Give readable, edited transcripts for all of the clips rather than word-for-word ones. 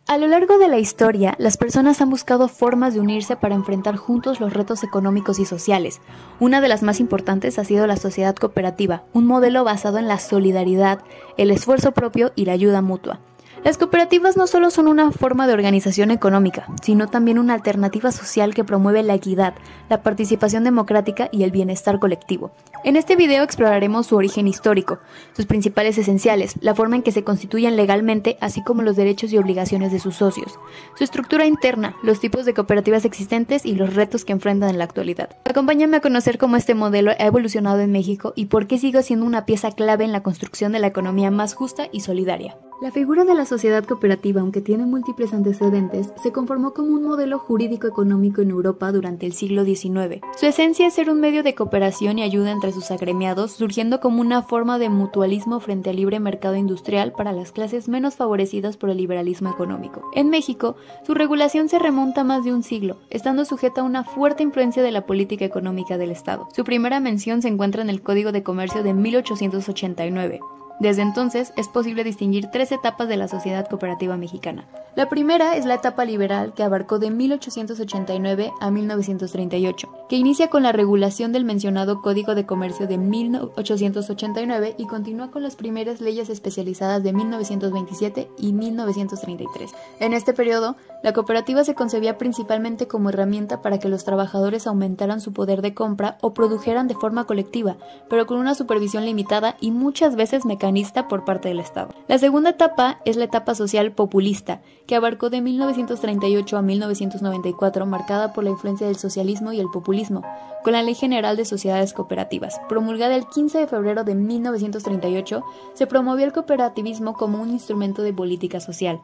A lo largo de la historia, las personas han buscado formas de unirse para enfrentar juntos los retos económicos y sociales. Una de las más importantes ha sido la sociedad cooperativa, un modelo basado en la solidaridad, el esfuerzo propio y la ayuda mutua. Las cooperativas no solo son una forma de organización económica, sino también una alternativa social que promueve la equidad, la participación democrática y el bienestar colectivo. En este video exploraremos su origen histórico, sus principales esenciales, la forma en que se constituyen legalmente, así como los derechos y obligaciones de sus socios, su estructura interna, los tipos de cooperativas existentes y los retos que enfrentan en la actualidad. Acompáñame a conocer cómo este modelo ha evolucionado en México y por qué sigue siendo una pieza clave en la construcción de la economía más justa y solidaria. La figura de la sociedad cooperativa, aunque tiene múltiples antecedentes, se conformó como un modelo jurídico-económico en Europa durante el siglo XIX. Su esencia es ser un medio de cooperación y ayuda entre sus agremiados, surgiendo como una forma de mutualismo frente al libre mercado industrial para las clases menos favorecidas por el liberalismo económico. En México, su regulación se remonta a más de un siglo, estando sujeta a una fuerte influencia de la política económica del Estado. Su primera mención se encuentra en el Código de Comercio de 1889. Desde entonces es posible distinguir tres etapas de la sociedad cooperativa mexicana. La primera es la etapa liberal, que abarcó de 1889 a 1938, que inicia con la regulación del mencionado Código de Comercio de 1889 y continúa con las primeras leyes especializadas de 1927 y 1933. En este periodo, la cooperativa se concebía principalmente como herramienta para que los trabajadores aumentaran su poder de compra o produjeran de forma colectiva, pero con una supervisión limitada y muchas veces mecanizada por parte del Estado. La segunda etapa es la etapa social populista, que abarcó de 1938 a 1994, marcada por la influencia del socialismo y el populismo, con la Ley General de Sociedades Cooperativas. Promulgada el 15 de febrero de 1938, se promovió el cooperativismo como un instrumento de política social.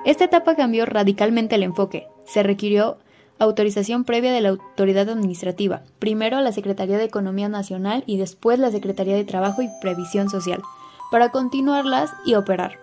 Esta etapa cambió radicalmente el enfoque. Se requirió autorización previa de la autoridad administrativa, primero la Secretaría de Economía Nacional y después la Secretaría de Trabajo y Previsión Social, para continuarlas y operar.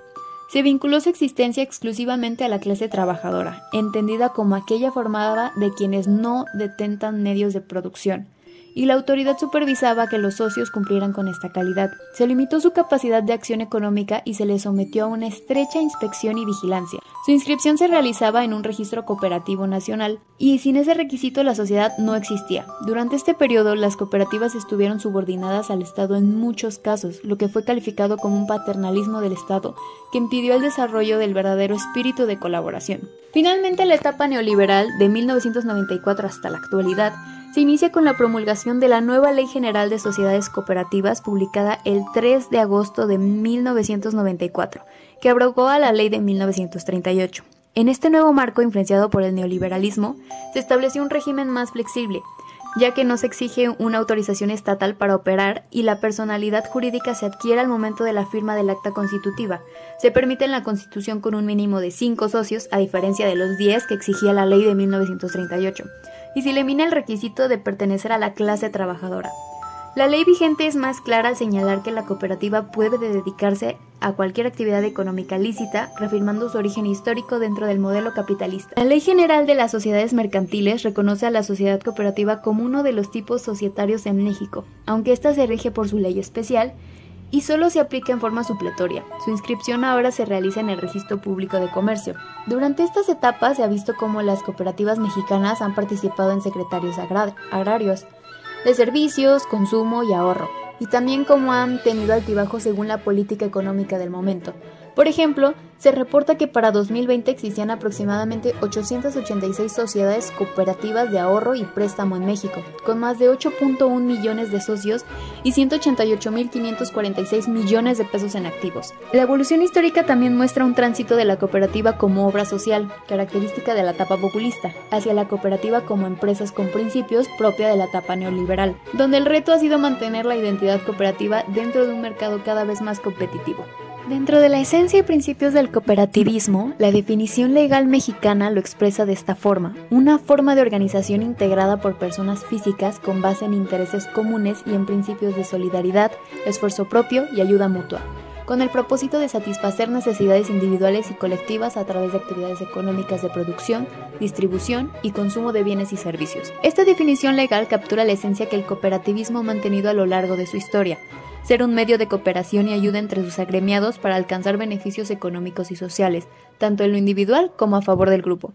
Se vinculó su existencia exclusivamente a la clase trabajadora, entendida como aquella formada de quienes no detentan medios de producción, y la autoridad supervisaba que los socios cumplieran con esta calidad. Se limitó su capacidad de acción económica y se le sometió a una estrecha inspección y vigilancia. Su inscripción se realizaba en un registro cooperativo nacional, y sin ese requisito la sociedad no existía. Durante este periodo, las cooperativas estuvieron subordinadas al Estado en muchos casos, lo que fue calificado como un paternalismo del Estado, que impidió el desarrollo del verdadero espíritu de colaboración. Finalmente, la etapa neoliberal, de 1994 hasta la actualidad, se inicia con la promulgación de la nueva Ley General de Sociedades Cooperativas, publicada el 3 de agosto de 1994, que abrogó a la Ley de 1938. En este nuevo marco, influenciado por el neoliberalismo, se estableció un régimen más flexible, ya que no se exige una autorización estatal para operar y la personalidad jurídica se adquiere al momento de la firma del acta constitutiva. Se permite en la Constitución con un mínimo de 5 socios, a diferencia de los 10 que exigía la Ley de 1938. Y se elimina el requisito de pertenecer a la clase trabajadora. La ley vigente es más clara al señalar que la cooperativa puede dedicarse a cualquier actividad económica lícita, reafirmando su origen histórico dentro del modelo capitalista. La Ley General de las Sociedades Mercantiles reconoce a la sociedad cooperativa como uno de los tipos societarios en México, aunque ésta se rige por su ley especial y solo se aplica en forma supletoria. Su inscripción ahora se realiza en el Registro Público de Comercio. Durante estas etapas se ha visto cómo las cooperativas mexicanas han participado en secretarios agrarios, de servicios, consumo y ahorro, y también cómo han tenido altibajos según la política económica del momento. Por ejemplo, se reporta que para 2020 existían aproximadamente 886 sociedades cooperativas de ahorro y préstamo en México, con más de 8.1 millones de socios y 188.546 millones de pesos en activos. La evolución histórica también muestra un tránsito de la cooperativa como obra social, característica de la etapa populista, hacia la cooperativa como empresas con principios, propia de la etapa neoliberal, donde el reto ha sido mantener la identidad cooperativa dentro de un mercado cada vez más competitivo. Dentro de la esencia y principios del cooperativismo, la definición legal mexicana lo expresa de esta forma: una forma de organización integrada por personas físicas con base en intereses comunes y en principios de solidaridad, esfuerzo propio y ayuda mutua, con el propósito de satisfacer necesidades individuales y colectivas a través de actividades económicas de producción, distribución y consumo de bienes y servicios. Esta definición legal captura la esencia que el cooperativismo ha mantenido a lo largo de su historia. ser un medio de cooperación y ayuda entre sus agremiados para alcanzar beneficios económicos y sociales, tanto en lo individual como a favor del grupo.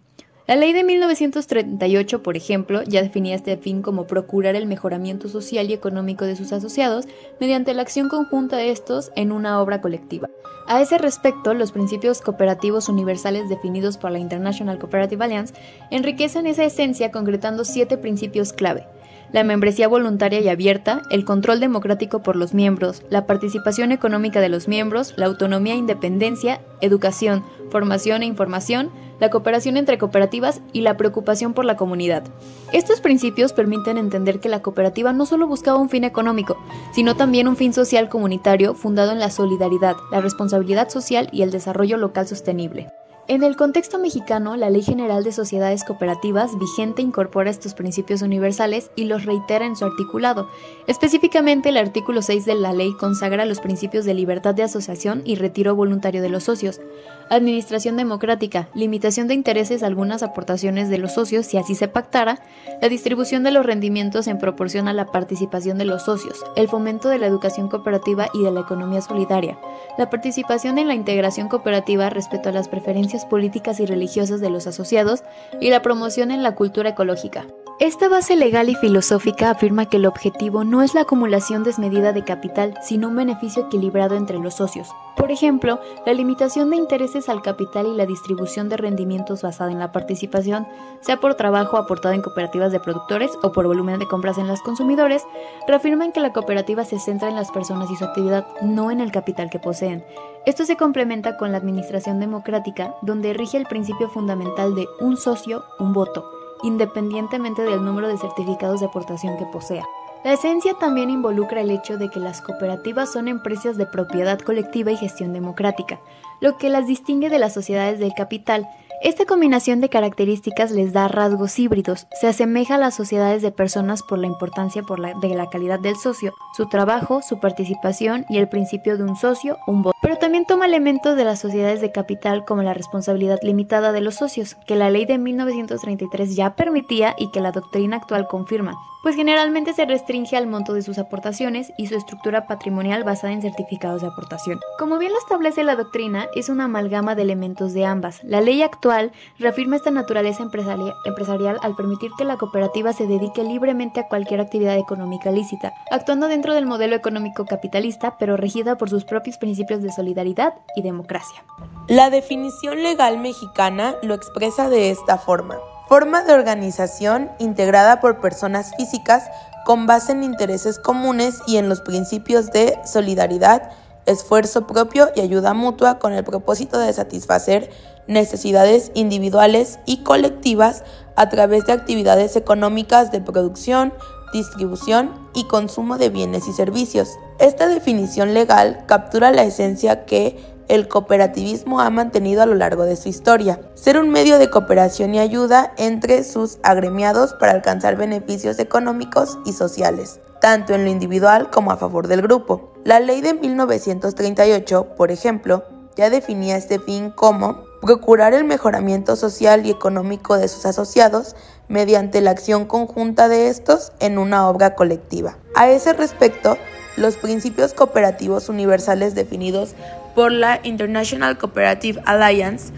La ley de 1938, por ejemplo, ya definía este fin como procurar el mejoramiento social y económico de sus asociados mediante la acción conjunta de estos en una obra colectiva. A ese respecto, los principios cooperativos universales definidos por la International Cooperative Alliance enriquecen esa esencia concretando 7 principios clave: la membresía voluntaria y abierta, el control democrático por los miembros, la participación económica de los miembros, la autonomía e independencia, educación, formación e información, la cooperación entre cooperativas y la preocupación por la comunidad. Estos principios permiten entender que la cooperativa no solo buscaba un fin económico, sino también un fin social comunitario fundado en la solidaridad, la responsabilidad social y el desarrollo local sostenible. En el contexto mexicano, la Ley General de Sociedades Cooperativas vigente incorpora estos principios universales y los reitera en su articulado. Específicamente, el artículo 6 de la ley consagra los principios de libertad de asociación y retiro voluntario de los socios, administración democrática, limitación de intereses a algunas aportaciones de los socios si así se pactara, la distribución de los rendimientos en proporción a la participación de los socios, el fomento de la educación cooperativa y de la economía solidaria, la participación en la integración cooperativa respecto a las preferencias políticas y religiosas de los asociados y la promoción en la cultura ecológica. Esta base legal y filosófica afirma que el objetivo no es la acumulación desmedida de capital, sino un beneficio equilibrado entre los socios. Por ejemplo, la limitación de intereses al capital y la distribución de rendimientos basada en la participación, sea por trabajo aportado en cooperativas de productores o por volumen de compras en los consumidores, reafirman que la cooperativa se centra en las personas y su actividad, no en el capital que poseen. Esto se complementa con la administración democrática, donde rige el principio fundamental de un socio, un voto, independientemente del número de certificados de aportación que posea. La esencia también involucra el hecho de que las cooperativas son empresas de propiedad colectiva y gestión democrática, lo que las distingue de las sociedades del capital. Esta combinación de características les da rasgos híbridos, se asemeja a las sociedades de personas por la importancia de la calidad del socio, su trabajo, su participación y el principio de un socio, un voto. Pero también toma elementos de las sociedades de capital como la responsabilidad limitada de los socios, que la ley de 1933 ya permitía y que la doctrina actual confirma, pues generalmente se restringe al monto de sus aportaciones y su estructura patrimonial basada en certificados de aportación. Como bien lo establece la doctrina, es una amalgama de elementos de ambas. La ley actual reafirma esta naturaleza empresarial al permitir que la cooperativa se dedique libremente a cualquier actividad económica lícita, actuando dentro del modelo económico capitalista, pero regida por sus propios principios de solidaridad y democracia. La definición legal mexicana lo expresa de esta forma: forma de organización integrada por personas físicas con base en intereses comunes y en los principios de solidaridad, esfuerzo propio y ayuda mutua con el propósito de satisfacer necesidades individuales y colectivas a través de actividades económicas de producción, distribución y consumo de bienes y servicios. Esta definición legal captura la esencia que el cooperativismo ha mantenido a lo largo de su historia: ser un medio de cooperación y ayuda entre sus agremiados para alcanzar beneficios económicos y sociales, tanto en lo individual como a favor del grupo. La ley de 1938, por ejemplo, ya definía este fin como procurar el mejoramiento social y económico de sus asociados mediante la acción conjunta de estos en una obra colectiva. A ese respecto, los principios cooperativos universales definidos por la International Cooperative Alliance,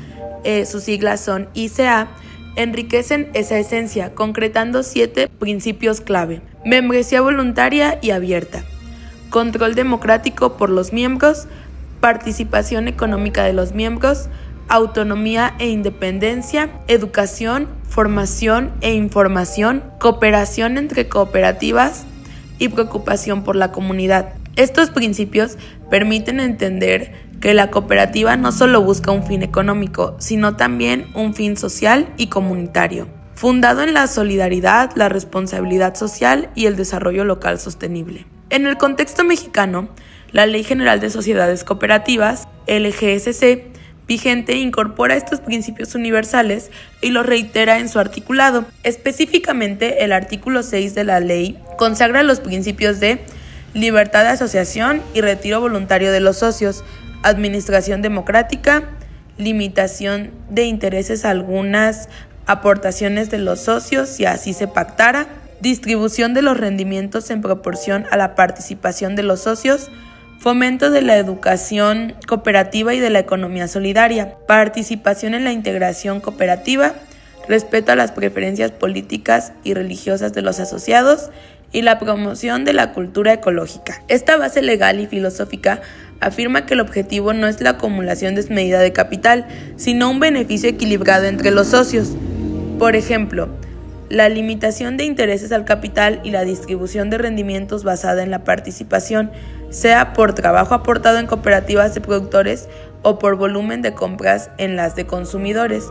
sus siglas son ICA, enriquecen esa esencia, concretando 7 principios clave: membresía voluntaria y abierta, control democrático por los miembros, participación económica de los miembros, autonomía e independencia, educación, formación e información, cooperación entre cooperativas y preocupación por la comunidad. Estos principios permiten entender que la cooperativa no solo busca un fin económico, sino también un fin social y comunitario, fundado en la solidaridad, la responsabilidad social y el desarrollo local sostenible. En el contexto mexicano, la Ley General de Sociedades Cooperativas, LGSC, vigente, incorpora estos principios universales y los reitera en su articulado. Específicamente, el artículo 6 de la ley consagra los principios de libertad de asociación y retiro voluntario de los socios, administración democrática, limitación de intereses a algunas aportaciones de los socios si así se pactara, distribución de los rendimientos en proporción a la participación de los socios, fomento de la educación cooperativa y de la economía solidaria, participación en la integración cooperativa, respeto a las preferencias políticas y religiosas de los asociados y la promoción de la cultura ecológica. Esta base legal y filosófica afirma que el objetivo no es la acumulación desmedida de capital, sino un beneficio equilibrado entre los socios. Por ejemplo, la limitación de intereses al capital y la distribución de rendimientos basada en la participación, sea por trabajo aportado en cooperativas de productores o por volumen de compras en las de consumidores.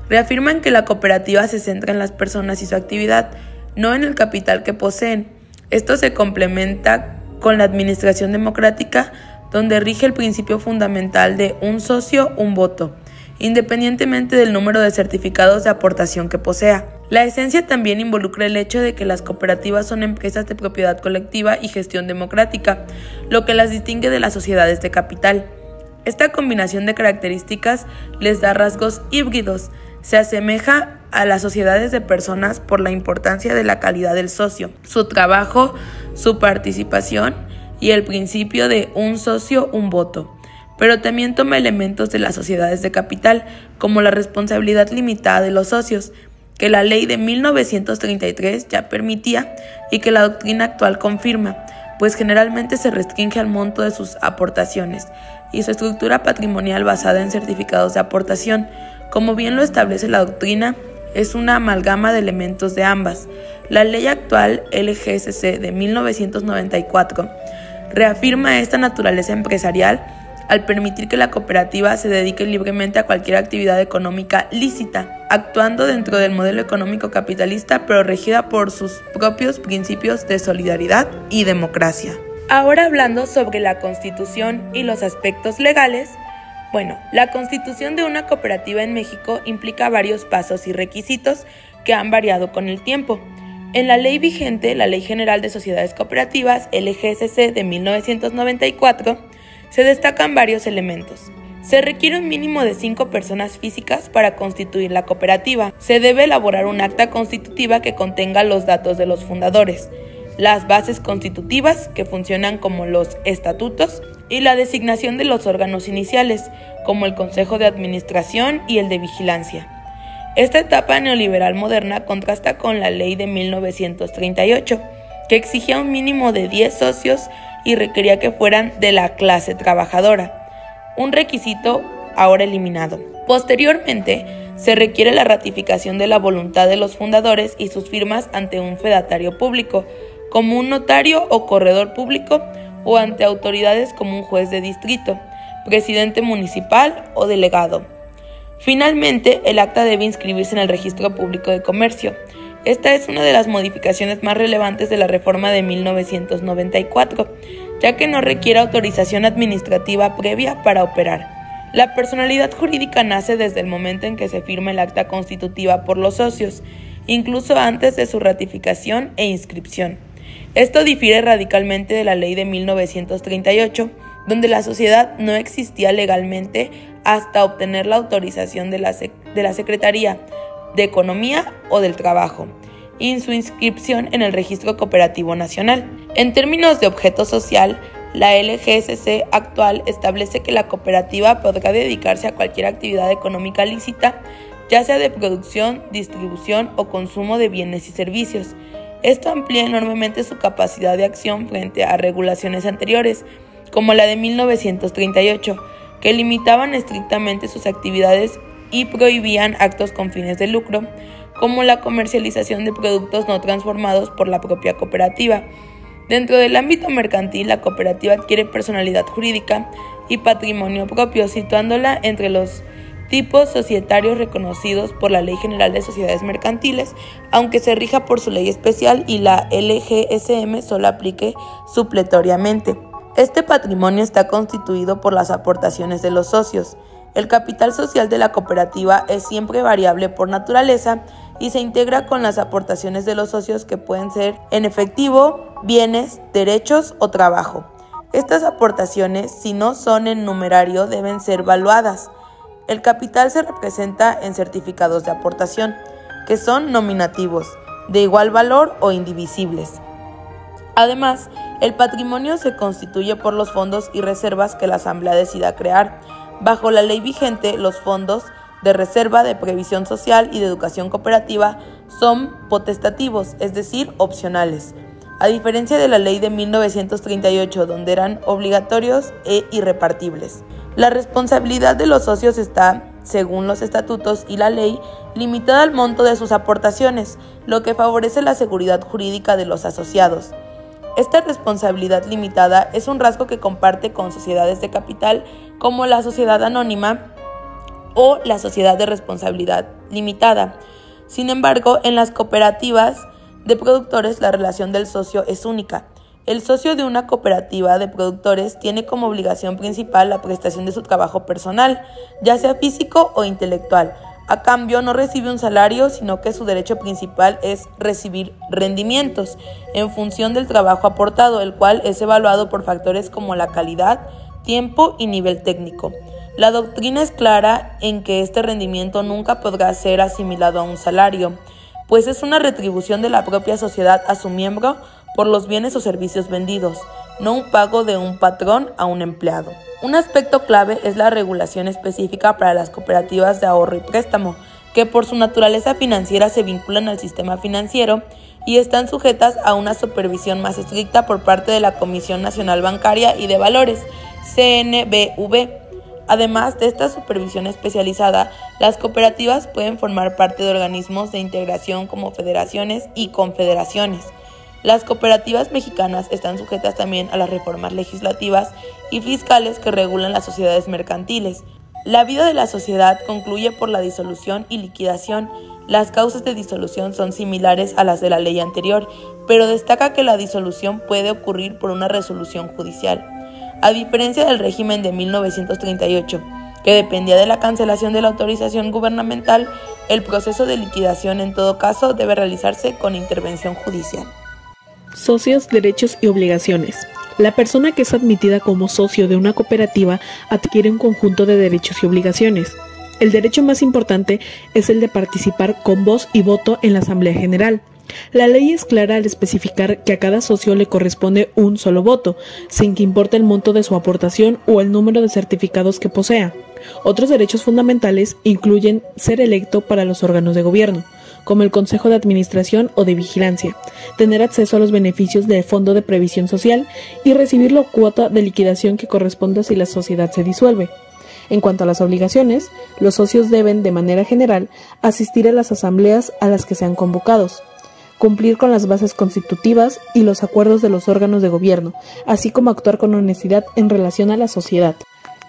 Reafirman que la cooperativa se centra en las personas y su actividad, no en el capital que poseen. Esto se complementa con la administración democrática, donde rige el principio fundamental de un socio, un voto, independientemente del número de certificados de aportación que posea. La esencia también involucra el hecho de que las cooperativas son empresas de propiedad colectiva y gestión democrática, lo que las distingue de las sociedades de capital. Esta combinación de características les da rasgos híbridos. Se asemeja a las sociedades de personas por la importancia de la calidad del socio, su trabajo, su participación y el principio de un socio, un voto. Pero también toma elementos de las sociedades de capital, como la responsabilidad limitada de los socios, que la ley de 1933 ya permitía y que la doctrina actual confirma, pues generalmente se restringe al monto de sus aportaciones y su estructura patrimonial basada en certificados de aportación. Como bien lo establece la doctrina, es una amalgama de elementos de ambas. La ley actual LGSC de 1994 reafirma esta naturaleza empresarial al permitir que la cooperativa se dedique libremente a cualquier actividad económica lícita, actuando dentro del modelo económico capitalista, pero regida por sus propios principios de solidaridad y democracia. Ahora hablando sobre la Constitución y los aspectos legales, la constitución de una cooperativa en México implica varios pasos y requisitos que han variado con el tiempo. En la ley vigente, la Ley General de Sociedades Cooperativas, LGSC de 1994, se destacan varios elementos. Se requiere un mínimo de 5 personas físicas para constituir la cooperativa. Se debe elaborar un acta constitutiva que contenga los datos de los fundadores, las bases constitutivas, que funcionan como los estatutos, y la designación de los órganos iniciales, como el Consejo de Administración y el de Vigilancia. Esta etapa neoliberal moderna contrasta con la ley de 1938, que exigía un mínimo de 10 socios y requería que fueran de la clase trabajadora, un requisito ahora eliminado. Posteriormente, se requiere la ratificación de la voluntad de los fundadores y sus firmas ante un fedatario público, como un notario o corredor público, o ante autoridades como un juez de distrito, presidente municipal o delegado. Finalmente, el acta debe inscribirse en el Registro Público de Comercio. Esta es una de las modificaciones más relevantes de la reforma de 1994, ya que no requiere autorización administrativa previa para operar. La personalidad jurídica nace desde el momento en que se firma el acta constitutiva por los socios, incluso antes de su ratificación e inscripción. Esto difiere radicalmente de la ley de 1938, donde la sociedad no existía legalmente hasta obtener la autorización de la Secretaría de Economía o del Trabajo y su inscripción en el Registro Cooperativo Nacional. En términos de objeto social, la LGSC actual establece que la cooperativa podrá dedicarse a cualquier actividad económica lícita, ya sea de producción, distribución o consumo de bienes y servicios. Esto amplía enormemente su capacidad de acción frente a regulaciones anteriores, como la de 1938, que limitaban estrictamente sus actividades y prohibían actos con fines de lucro, como la comercialización de productos no transformados por la propia cooperativa. Dentro del ámbito mercantil, la cooperativa adquiere personalidad jurídica y patrimonio propio, situándola entre los tipos societarios reconocidos por la Ley General de Sociedades Mercantiles, aunque se rija por su ley especial y la LGSM solo aplique supletoriamente. Este patrimonio está constituido por las aportaciones de los socios. El capital social de la cooperativa es siempre variable por naturaleza y se integra con las aportaciones de los socios, que pueden ser en efectivo, bienes, derechos o trabajo. Estas aportaciones, si no son en numerario, deben ser valuadas. El capital se representa en certificados de aportación, que son nominativos, de igual valor o indivisibles. Además, el patrimonio se constituye por los fondos y reservas que la Asamblea decida crear. Bajo la ley vigente, los fondos de reserva, de previsión social y de educación cooperativa son potestativos, es decir, opcionales, a diferencia de la ley de 1938, donde eran obligatorios e irrepartibles. La responsabilidad de los socios está, según los estatutos y la ley, limitada al monto de sus aportaciones, lo que favorece la seguridad jurídica de los asociados. Esta responsabilidad limitada es un rasgo que comparte con sociedades de capital como la sociedad anónima o la sociedad de responsabilidad limitada. Sin embargo, en las cooperativas de productores la relación del socio es única. El socio de una cooperativa de productores tiene como obligación principal la prestación de su trabajo personal, ya sea físico o intelectual. A cambio, no recibe un salario, sino que su derecho principal es recibir rendimientos en función del trabajo aportado, el cual es evaluado por factores como la calidad, tiempo y nivel técnico. La doctrina es clara en que este rendimiento nunca podrá ser asimilado a un salario, pues es una retribución de la propia sociedad a su miembro por los bienes o servicios vendidos, no un pago de un patrón a un empleado. Un aspecto clave es la regulación específica para las cooperativas de ahorro y préstamo, que por su naturaleza financiera se vinculan al sistema financiero y están sujetas a una supervisión más estricta por parte de la Comisión Nacional Bancaria y de Valores, CNBV. Además de esta supervisión especializada, las cooperativas pueden formar parte de organismos de integración como federaciones y confederaciones. Las cooperativas mexicanas están sujetas también a las reformas legislativas y fiscales que regulan las sociedades mercantiles. La vida de la sociedad concluye por la disolución y liquidación. Las causas de disolución son similares a las de la ley anterior, pero destaca que la disolución puede ocurrir por una resolución judicial. A diferencia del régimen de 1938, que dependía de la cancelación de la autorización gubernamental, el proceso de liquidación en todo caso debe realizarse con intervención judicial. Socios, derechos y obligaciones. La persona que es admitida como socio de una cooperativa adquiere un conjunto de derechos y obligaciones. El derecho más importante es el de participar con voz y voto en la Asamblea General. La ley es clara al especificar que a cada socio le corresponde un solo voto, sin que importe el monto de su aportación o el número de certificados que posea. Otros derechos fundamentales incluyen ser electo para los órganos de gobierno, como el Consejo de Administración o de Vigilancia, tener acceso a los beneficios del Fondo de Previsión Social y recibir la cuota de liquidación que corresponda si la sociedad se disuelve. En cuanto a las obligaciones, los socios deben, de manera general, asistir a las asambleas a las que sean convocados, cumplir con las bases constitutivas y los acuerdos de los órganos de gobierno, así como actuar con honestidad en relación a la sociedad.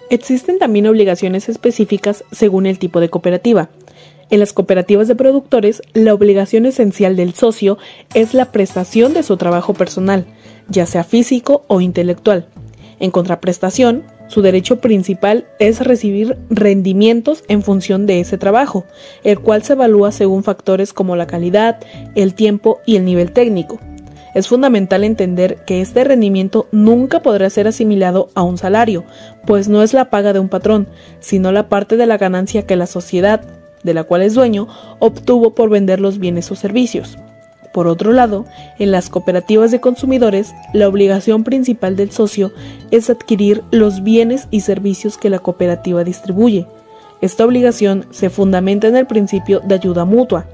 Existen también obligaciones específicas según el tipo de cooperativa. En las cooperativas de productores, la obligación esencial del socio es la prestación de su trabajo personal, ya sea físico o intelectual. En contraprestación, su derecho principal es recibir rendimientos en función de ese trabajo, el cual se evalúa según factores como la calidad, el tiempo y el nivel técnico. Es fundamental entender que este rendimiento nunca podrá ser asimilado a un salario, pues no es la paga de un patrón, sino la parte de la ganancia que la sociedad, de la cual es dueño, obtuvo por vender los bienes o servicios. Por otro lado, en las cooperativas de consumidores, la obligación principal del socio es adquirir los bienes y servicios que la cooperativa distribuye. Esta obligación se fundamenta en el principio de ayuda mutua,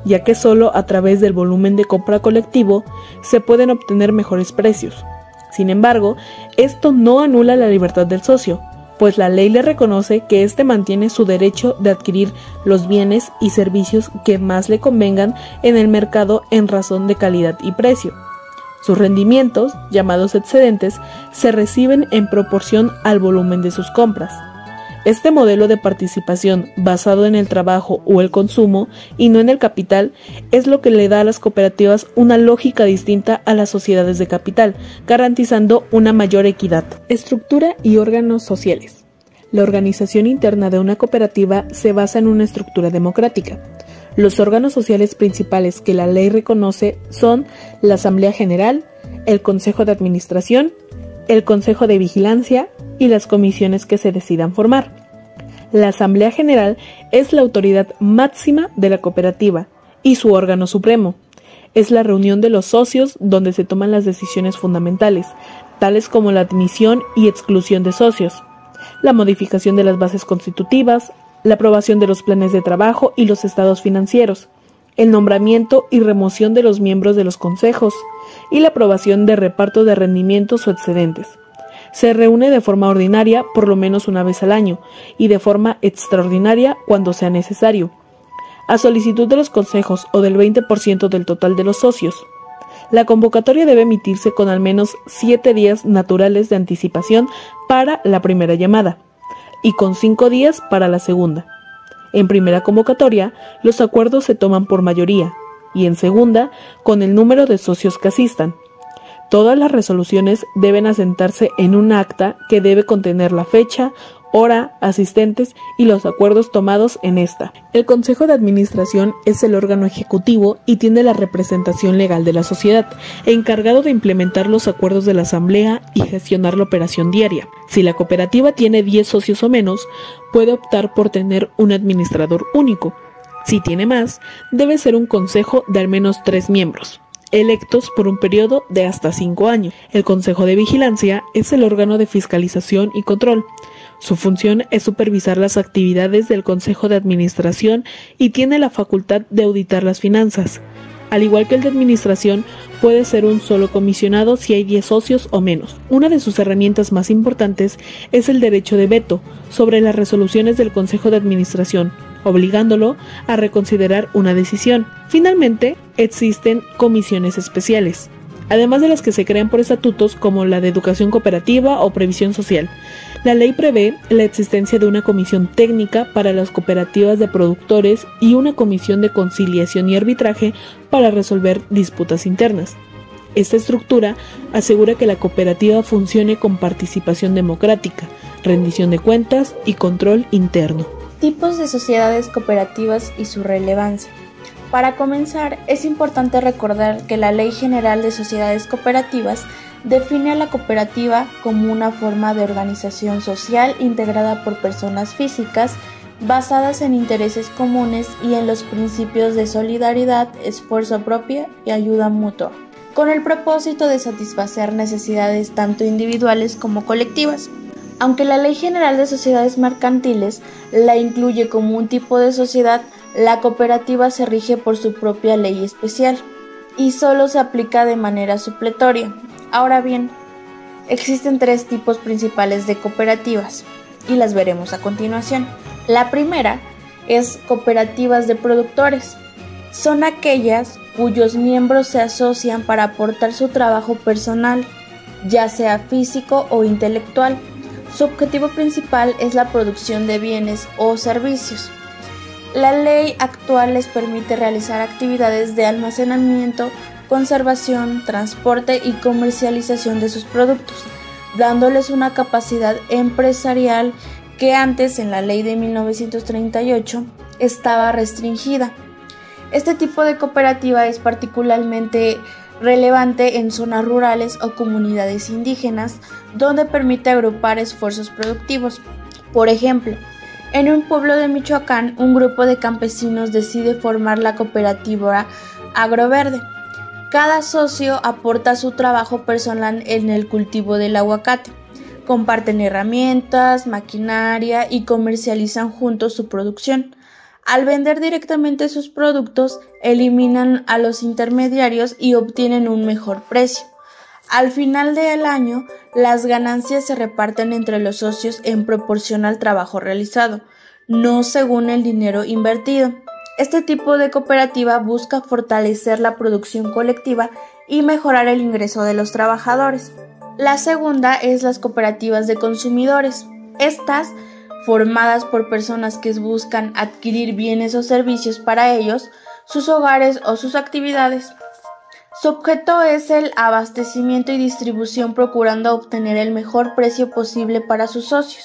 ya que solo a través del volumen de compra colectivo se pueden obtener mejores precios. Sin embargo, esto no anula la libertad del socio, pues la ley le reconoce que éste mantiene su derecho de adquirir los bienes y servicios que más le convengan en el mercado en razón de calidad y precio. Sus rendimientos, llamados excedentes, se reciben en proporción al volumen de sus compras. Este modelo de participación basado en el trabajo o el consumo y no en el capital es lo que le da a las cooperativas una lógica distinta a las sociedades de capital, garantizando una mayor equidad. Estructura y órganos sociales. La organización interna de una cooperativa se basa en una estructura democrática. Los órganos sociales principales que la ley reconoce son la Asamblea General, el Consejo de Administración, el Consejo de Vigilancia y las comisiones que se decidan formar. La Asamblea General es la autoridad máxima de la cooperativa y su órgano supremo. es la reunión de los socios donde se toman las decisiones fundamentales, tales como la admisión y exclusión de socios, la modificación de las bases constitutivas, la aprobación de los planes de trabajo y los estados financieros, el nombramiento y remoción de los miembros de los consejos y la aprobación de reparto de rendimientos o excedentes. Se reúne de forma ordinaria por lo menos una vez al año y de forma extraordinaria cuando sea necesario, a solicitud de los consejos o del 20% del total de los socios. La convocatoria debe emitirse con al menos 7 días naturales de anticipación para la primera llamada y con 5 días para la segunda. En primera convocatoria, los acuerdos se toman por mayoría y en segunda, con el número de socios que asistan. Todas las resoluciones deben asentarse en un acta que debe contener la fecha, hora, asistentes y los acuerdos tomados en esta. El Consejo de Administración es el órgano ejecutivo y tiene la representación legal de la sociedad, encargado de implementar los acuerdos de la asamblea y gestionar la operación diaria. Si la cooperativa tiene 10 socios o menos, puede optar por tener un administrador único. Si tiene más, debe ser un consejo de al menos 3 miembros, electos por un periodo de hasta 5 años. El Consejo de Vigilancia es el órgano de fiscalización y control. Su función es supervisar las actividades del Consejo de Administración y tiene la facultad de auditar las finanzas. Al igual que el de Administración, puede ser un solo comisionado si hay 10 socios o menos. Una de sus herramientas más importantes es el derecho de veto sobre las resoluciones del Consejo de Administración, obligándolo a reconsiderar una decisión. Finalmente, existen comisiones especiales, además de las que se crean por estatutos como la de Educación Cooperativa o Previsión Social. La ley prevé la existencia de una comisión técnica para las cooperativas de productores y una comisión de conciliación y arbitraje para resolver disputas internas. Esta estructura asegura que la cooperativa funcione con participación democrática, rendición de cuentas y control interno. Tipos de sociedades cooperativas y su relevancia. Para comenzar, es importante recordar que la Ley General de Sociedades Cooperativas define a la cooperativa como una forma de organización social integrada por personas físicas basadas en intereses comunes y en los principios de solidaridad, esfuerzo propio y ayuda mutua, con el propósito de satisfacer necesidades tanto individuales como colectivas. Aunque la Ley General de Sociedades Mercantiles la incluye como un tipo de sociedad, la cooperativa se rige por su propia ley especial y solo se aplica de manera supletoria. Ahora bien, existen 3 tipos principales de cooperativas y las veremos a continuación. La primera es cooperativas de productores. Son aquellas cuyos miembros se asocian para aportar su trabajo personal, ya sea físico o intelectual. Su objetivo principal es la producción de bienes o servicios. La ley actual les permite realizar actividades de almacenamiento, conservación, transporte y comercialización de sus productos, dándoles una capacidad empresarial que antes, en la ley de 1938, estaba restringida. Este tipo de cooperativa es particularmente relevante en zonas rurales o comunidades indígenas, donde permite agrupar esfuerzos productivos. Por ejemplo, en un pueblo de Michoacán, un grupo de campesinos decide formar la cooperativa Agroverde. Cada socio aporta su trabajo personal en el cultivo del aguacate, comparten herramientas, maquinaria y comercializan juntos su producción. Al vender directamente sus productos, eliminan a los intermediarios y obtienen un mejor precio. Al final del año, las ganancias se reparten entre los socios en proporción al trabajo realizado, no según el dinero invertido. Este tipo de cooperativa busca fortalecer la producción colectiva y mejorar el ingreso de los trabajadores. La segunda es las cooperativas de consumidores. Estas, formadas por personas que buscan adquirir bienes o servicios para ellos, sus hogares o sus actividades. Su objeto es el abastecimiento y distribución, procurando obtener el mejor precio posible para sus socios.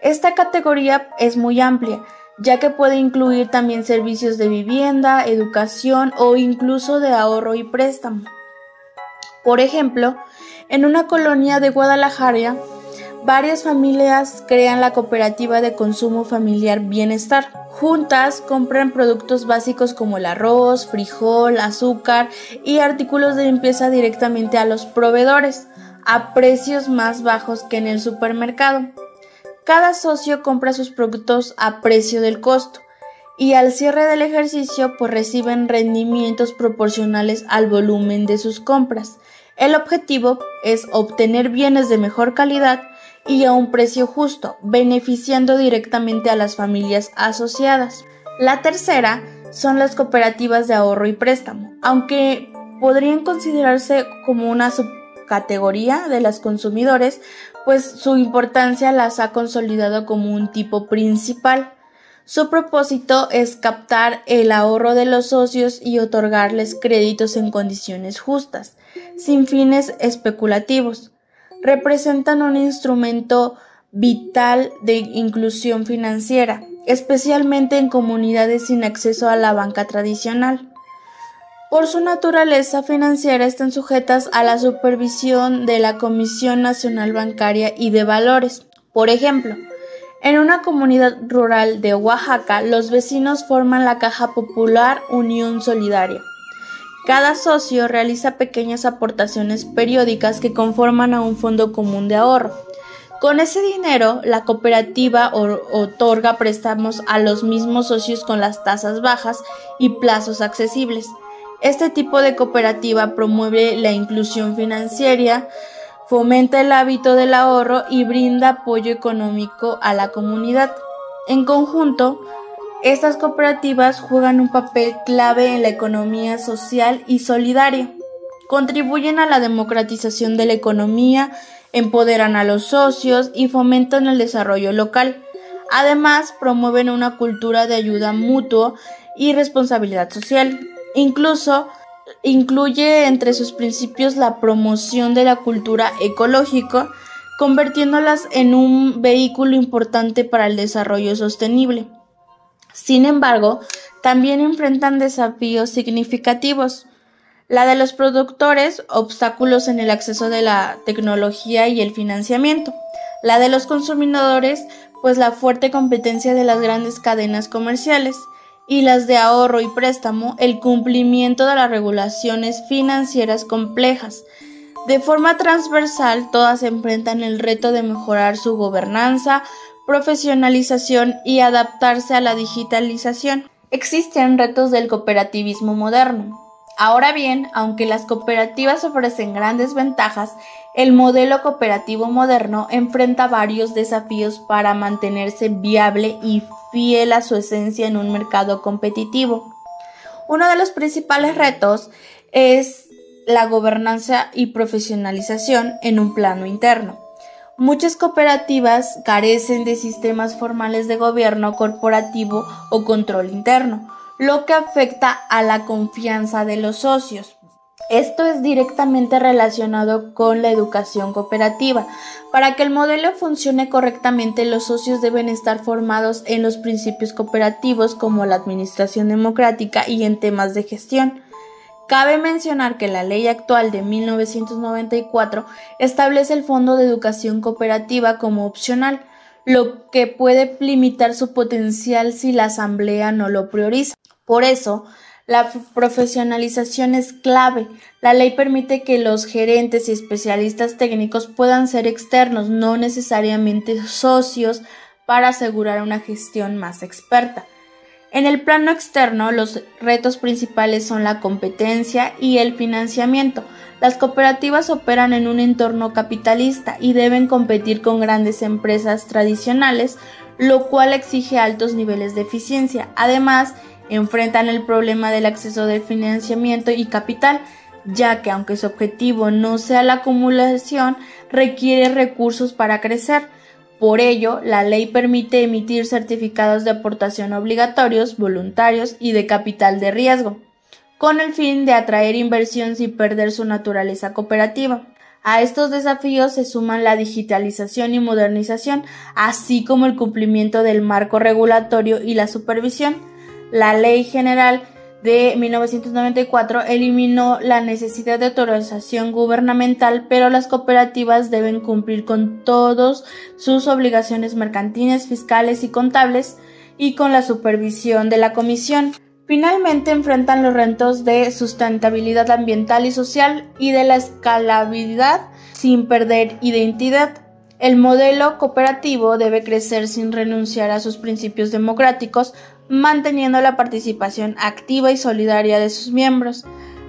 Esta categoría es muy amplia, ya que puede incluir también servicios de vivienda, educación o incluso de ahorro y préstamo. Por ejemplo, en una colonia de Guadalajara, varias familias crean la cooperativa de consumo familiar Bienestar. Juntas compran productos básicos como el arroz, frijol, azúcar y artículos de limpieza directamente a los proveedores, a precios más bajos que en el supermercado. Cada socio compra sus productos a precio del costo y al cierre del ejercicio pues reciben rendimientos proporcionales al volumen de sus compras. El objetivo es obtener bienes de mejor calidad y a un precio justo, beneficiando directamente a las familias asociadas. La tercera son las cooperativas de ahorro y préstamo, aunque podrían considerarse como una subcategoría de las consumidores, pues su importancia las ha consolidado como un tipo principal. Su propósito es captar el ahorro de los socios y otorgarles créditos en condiciones justas, sin fines especulativos. Representan un instrumento vital de inclusión financiera, especialmente en comunidades sin acceso a la banca tradicional. Por su naturaleza financiera están sujetas a la supervisión de la Comisión Nacional Bancaria y de Valores. Por ejemplo, en una comunidad rural de Oaxaca, los vecinos forman la Caja Popular Unión Solidaria. Cada socio realiza pequeñas aportaciones periódicas que conforman a un fondo común de ahorro. Con ese dinero, la cooperativa otorga préstamos a los mismos socios con las tasas bajas y plazos accesibles. Este tipo de cooperativa promueve la inclusión financiera, fomenta el hábito del ahorro y brinda apoyo económico a la comunidad. En conjunto, estas cooperativas juegan un papel clave en la economía social y solidaria. Contribuyen a la democratización de la economía, empoderan a los socios y fomentan el desarrollo local. Además, promueven una cultura de ayuda mutua y responsabilidad social. Incluso incluye entre sus principios la promoción de la cultura ecológica, convirtiéndolas en un vehículo importante para el desarrollo sostenible. Sin embargo, también enfrentan desafíos significativos. La de los productores, obstáculos en el acceso de la tecnología y el financiamiento. La de los consumidores, pues la fuerte competencia de las grandes cadenas comerciales. Y las de ahorro y préstamo, el cumplimiento de las regulaciones financieras complejas. De forma transversal, todas enfrentan el reto de mejorar su gobernanza, profesionalización y adaptarse a la digitalización. Existen retos del cooperativismo moderno. Ahora bien, aunque las cooperativas ofrecen grandes ventajas, el modelo cooperativo moderno enfrenta varios desafíos para mantenerse viable y fiel a su esencia en un mercado competitivo. Uno de los principales retos es la gobernanza y profesionalización en un plano interno. Muchas cooperativas carecen de sistemas formales de gobierno corporativo o control interno, lo que afecta a la confianza de los socios. Esto es directamente relacionado con la educación cooperativa. Para que el modelo funcione correctamente, los socios deben estar formados en los principios cooperativos como la administración democrática y en temas de gestión. Cabe mencionar que la ley actual de 1994 establece el Fondo de Educación Cooperativa como opcional, lo que puede limitar su potencial si la Asamblea no lo prioriza. Por eso, la profesionalización es clave. La ley permite que los gerentes y especialistas técnicos puedan ser externos, no necesariamente socios, para asegurar una gestión más experta. En el plano externo, los retos principales son la competencia y el financiamiento. Las cooperativas operan en un entorno capitalista y deben competir con grandes empresas tradicionales, lo cual exige altos niveles de eficiencia. Además, enfrentan el problema del acceso de financiamiento y capital, ya que aunque su objetivo no sea la acumulación, requiere recursos para crecer. Por ello, la ley permite emitir certificados de aportación obligatorios, voluntarios y de capital de riesgo, con el fin de atraer inversión sin perder su naturaleza cooperativa. A estos desafíos se suman la digitalización y modernización, así como el cumplimiento del marco regulatorio y la supervisión. La Ley General de 1994 eliminó la necesidad de autorización gubernamental, pero las cooperativas deben cumplir con todas sus obligaciones mercantiles, fiscales y contables y con la supervisión de la Comisión. Finalmente enfrentan los retos de sustentabilidad ambiental y social y de la escalabilidad sin perder identidad. El modelo cooperativo debe crecer sin renunciar a sus principios democráticos, manteniendo la participación activa y solidaria de sus miembros.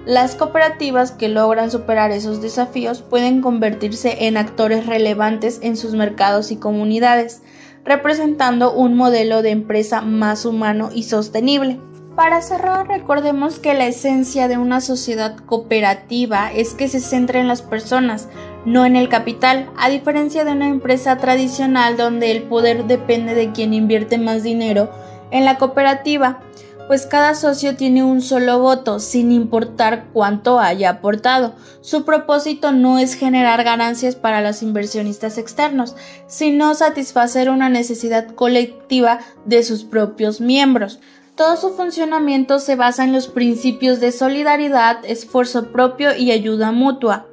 Las cooperativas que logran superar esos desafíos pueden convertirse en actores relevantes en sus mercados y comunidades, representando un modelo de empresa más humano y sostenible. Para cerrar, recordemos que la esencia de una sociedad cooperativa es que se centra en las personas, no en el capital, a diferencia de una empresa tradicional donde el poder depende de quien invierte más dinero. En la cooperativa, pues cada socio tiene un solo voto, sin importar cuánto haya aportado. Su propósito no es generar ganancias para los inversionistas externos, sino satisfacer una necesidad colectiva de sus propios miembros. Todo su funcionamiento se basa en los principios de solidaridad, esfuerzo propio y ayuda mutua,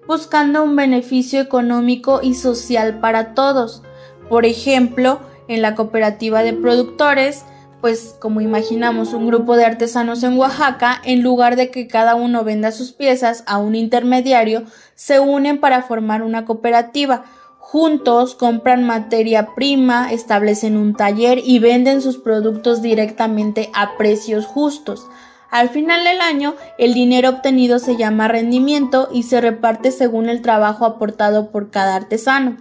buscando un beneficio económico y social para todos. Por ejemplo, en la cooperativa de productores, pues como imaginamos un grupo de artesanos en Oaxaca, en lugar de que cada uno venda sus piezas a un intermediario, se unen para formar una cooperativa. Juntos compran materia prima, establecen un taller y venden sus productos directamente a precios justos. Al final del año, el dinero obtenido se llama rendimiento y se reparte según el trabajo aportado por cada artesano.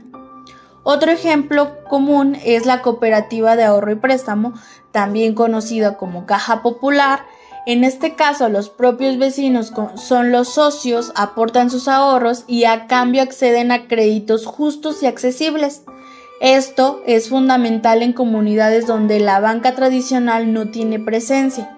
Otro ejemplo común es la cooperativa de ahorro y préstamo, también conocida como Caja Popular. En este caso, los propios vecinos son los socios, aportan sus ahorros y a cambio acceden a créditos justos y accesibles. Esto es fundamental en comunidades donde la banca tradicional no tiene presencia.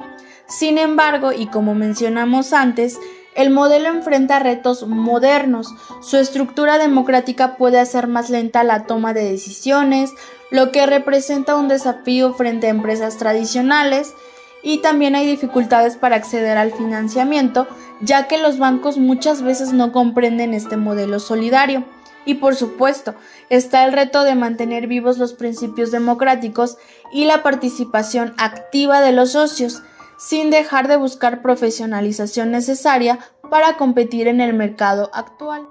Sin embargo, y como mencionamos antes, el modelo enfrenta retos modernos. Su estructura democrática puede hacer más lenta la toma de decisiones, lo que representa un desafío frente a empresas tradicionales. Y también hay dificultades para acceder al financiamiento, ya que los bancos muchas veces no comprenden este modelo solidario. Y por supuesto, está el reto de mantener vivos los principios democráticos y la participación activa de los socios, sin dejar de buscar profesionalización necesaria para competir en el mercado actual.